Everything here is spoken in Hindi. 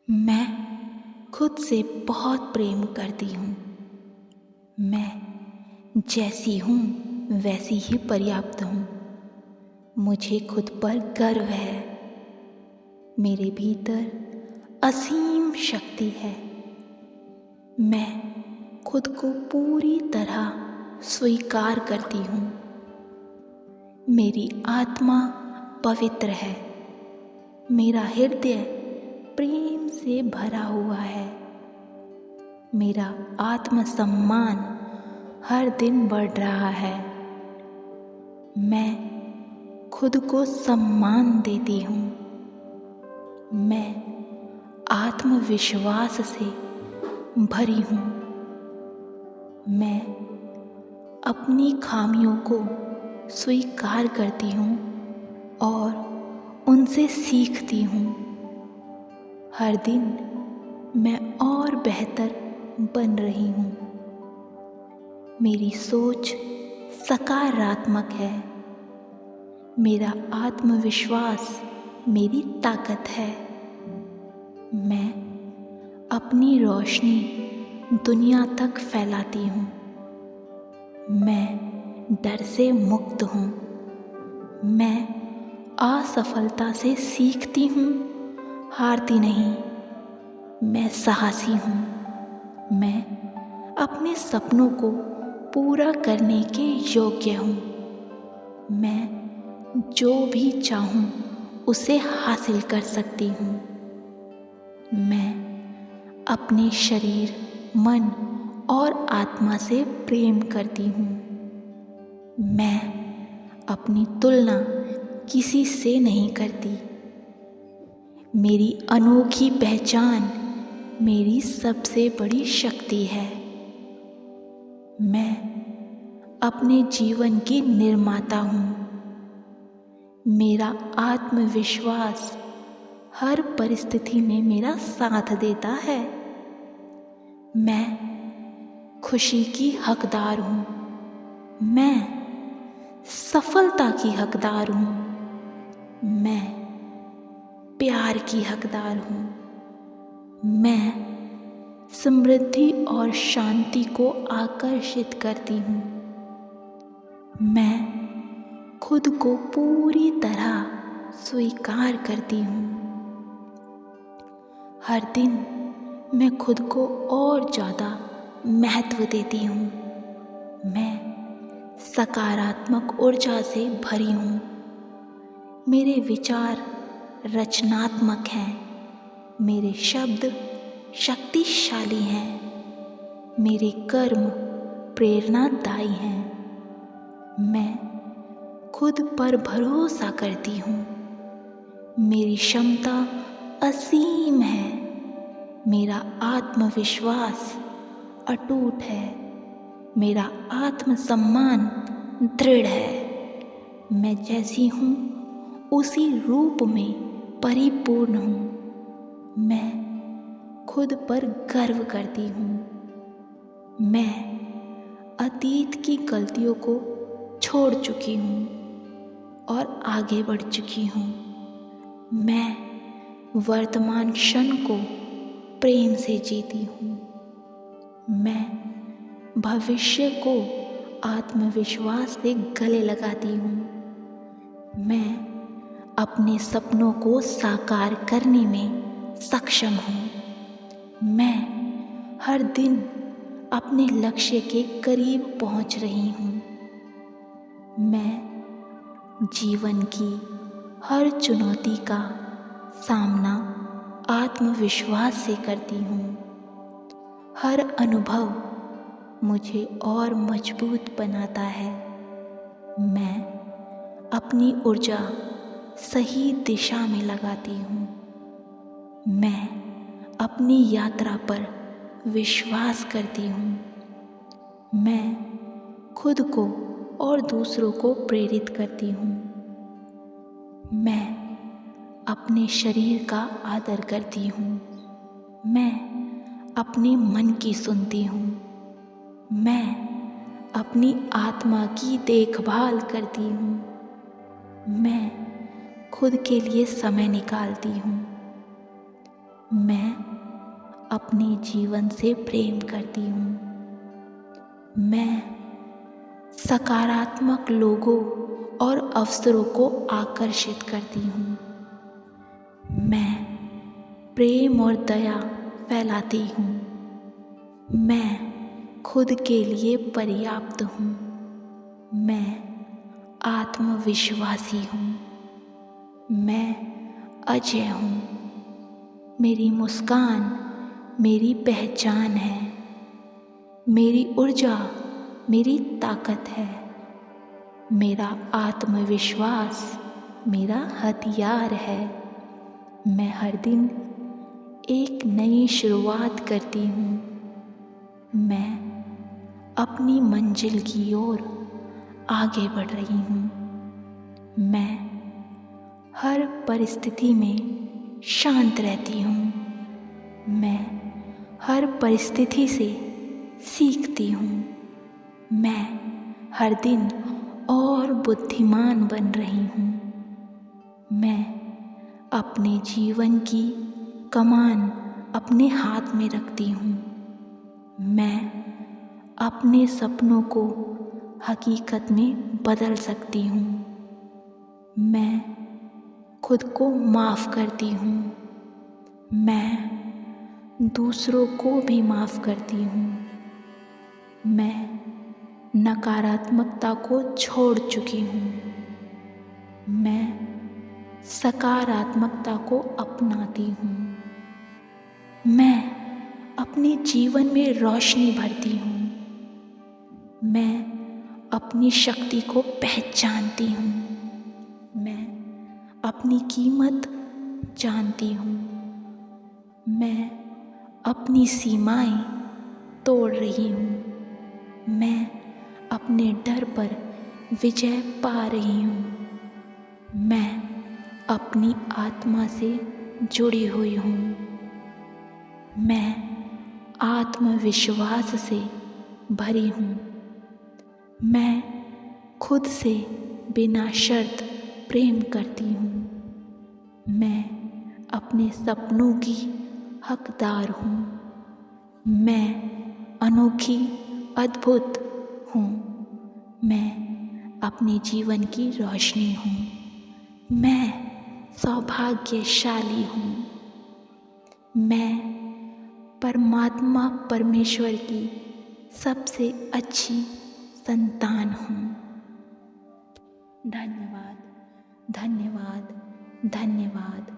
मैं खुद से बहुत प्रेम करती हूँ। मैं जैसी हूँ वैसी ही पर्याप्त हूँ। मुझे खुद पर गर्व है। मेरे भीतर असीम शक्ति है। मैं खुद को पूरी तरह स्वीकार करती हूँ। मेरी आत्मा पवित्र है। मेरा हृदय प्रेम से भरा हुआ है। मेरा आत्मसम्मान हर दिन बढ़ रहा है। मैं खुद को सम्मान देती हूँ। मैं आत्मविश्वास से भरी हूँ। मैं अपनी खामियों को स्वीकार करती हूँ और उनसे सीखती हूँ। हर दिन मैं और बेहतर बन रही हूँ। मेरी सोच सकारात्मक है। मेरा आत्मविश्वास मेरी ताकत है। मैं अपनी रोशनी दुनिया तक फैलाती हूँ। मैं डर से मुक्त हूँ। मैं असफलता से सीखती हूँ, हारती नहीं। मैं साहसी हूँ। मैं अपने सपनों को पूरा करने के योग्य हूँ। मैं जो भी चाहूँ उसे हासिल कर सकती हूँ। मैं अपने शरीर, मन और आत्मा से प्रेम करती हूँ। मैं अपनी तुलना किसी से नहीं करती। मेरी अनोखी पहचान मेरी सबसे बड़ी शक्ति है। मैं अपने जीवन की निर्माता हूँ। मेरा आत्मविश्वास हर परिस्थिति में मेरा साथ देता है। मैं खुशी की हकदार हूँ। मैं सफलता की हकदार हूँ। मैं प्यार की हकदार हूँ। मैं समृद्धि और शांति को आकर्षित करती हूँ। मैं खुद को पूरी तरह स्वीकार करती हूँ। हर दिन मैं खुद को और ज़्यादा महत्व देती हूँ। मैं सकारात्मक ऊर्जा से भरी हूँ। मेरे विचार रचनात्मक हैं। मेरे शब्द शक्तिशाली हैं। मेरे कर्म प्रेरणादायी हैं। मैं खुद पर भरोसा करती हूँ। मेरी क्षमता असीम है। मेरा आत्मविश्वास अटूट है। मेरा आत्मसम्मान दृढ़ है। मैं जैसी हूँ उसी रूप में परिपूर्ण हूँ। मैं खुद पर गर्व करती हूँ। मैं अतीत की गलतियों को छोड़ चुकी हूँ और आगे बढ़ चुकी हूँ। मैं वर्तमान क्षण को प्रेम से जीती हूँ। मैं भविष्य को आत्मविश्वास से गले लगाती हूँ। मैं अपने सपनों को साकार करने में सक्षम हूँ। मैं हर दिन अपने लक्ष्य के करीब पहुँच रही हूँ। मैं जीवन की हर चुनौती का सामना आत्मविश्वास से करती हूँ। हर अनुभव मुझे और मजबूत बनाता है। मैं अपनी ऊर्जा सही दिशा में लगाती हूँ। मैं अपनी यात्रा पर विश्वास करती हूँ। मैं खुद को और दूसरों को प्रेरित करती हूँ। मैं अपने शरीर का आदर करती हूँ। मैं अपने मन की सुनती हूँ। मैं अपनी आत्मा की देखभाल करती हूँ। मैं खुद के लिए समय निकालती हूँ। मैं अपने जीवन से प्रेम करती हूँ। मैं सकारात्मक लोगों और अवसरों को आकर्षित करती हूँ। मैं प्रेम और दया फैलाती हूँ। मैं खुद के लिए पर्याप्त हूँ। मैं आत्मविश्वासी हूँ। मैं अजय हूँ। मेरी मुस्कान मेरी पहचान है। मेरी ऊर्जा मेरी ताकत है। मेरा आत्मविश्वास मेरा हथियार है। मैं हर दिन एक नई शुरुआत करती हूँ। मैं अपनी मंजिल की ओर आगे बढ़ रही हूँ। मैं हर परिस्थिति में शांत रहती हूँ। मैं हर परिस्थिति से सीखती हूँ। मैं हर दिन और बुद्धिमान बन रही हूँ। मैं अपने जीवन की कमान अपने हाथ में रखती हूँ। मैं अपने सपनों को हकीकत में बदल सकती हूँ। मैं खुद को माफ़ करती हूँ। मैं दूसरों को भी माफ़ करती हूँ। मैं नकारात्मकता को छोड़ चुकी हूँ। मैं सकारात्मकता को अपनाती हूँ। मैं अपने जीवन में रोशनी भरती हूँ। मैं अपनी शक्ति को पहचानती हूँ। मैं अपनी कीमत जानती हूँ। मैं अपनी सीमाएं तोड़ रही हूँ। मैं अपने डर पर विजय पा रही हूँ। मैं अपनी आत्मा से जुड़ी हुई हूँ। मैं आत्मविश्वास से भरी हूँ। मैं खुद से बिना शर्त प्रेम करती हूँ। मैं अपने सपनों की हकदार हूँ। मैं अनोखी अद्भुत हूँ। मैं अपने जीवन की रोशनी हूँ। मैं सौभाग्यशाली हूँ। मैं परमात्मा परमेश्वर की सबसे अच्छी संतान हूँ। धन्यवाद, धन्यवाद, धन्यवाद।